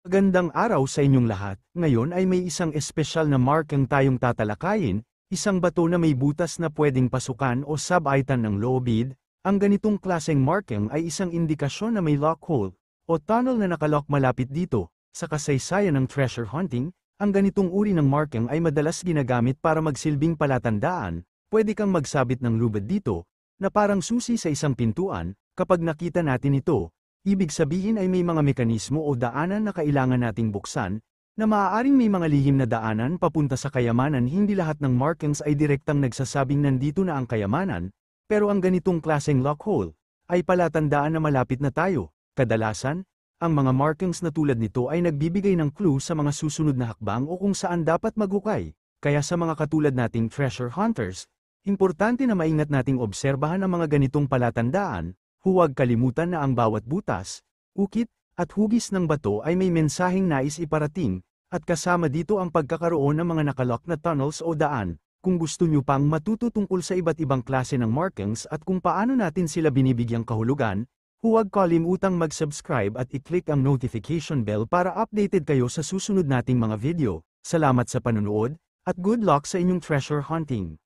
Magandang araw sa inyong lahat. Ngayon ay may isang espesyal na markang tayong tatalakayin, isang bato na may butas na pwedeng pasukan o sabitan ng loobid. Ang ganitong klaseng marking ay isang indikasyon na may lock hole o tunnel na nakalock malapit dito. Sa kasaysayan ng treasure hunting, ang ganitong uri ng marking ay madalas ginagamit para magsilbing palatandaan. Pwede kang magsabit ng lubid dito, na parang susi sa isang pintuan. Kapag nakita natin ito, ibig sabihin ay may mga mekanismo o daanan na kailangan nating buksan, na maaaring may mga lihim na daanan papunta sa kayamanan. Hindi lahat ng markings ay direktang nagsasabing nandito na ang kayamanan, pero ang ganitong klaseng lock hole ay palatandaan na malapit na tayo. Kadalasan, ang mga markings na tulad nito ay nagbibigay ng clue sa mga susunod na hakbang o kung saan dapat maghukay. Kaya sa mga katulad nating treasure hunters, importante na maingat nating obserbahan ang mga ganitong palatandaan. Huwag kalimutan na ang bawat butas, ukit, at hugis ng bato ay may mensaheng nais iparating, at kasama dito ang pagkakaroon ng mga nakalock na tunnels o daan. Kung gusto nyo pang matuto tungkol sa iba't ibang klase ng markings at kung paano natin sila binibigyang kahulugan, huwag kalimutang mag-subscribe at i-click ang notification bell para updated kayo sa susunod nating mga video. Salamat sa panunood, at good luck sa inyong treasure hunting!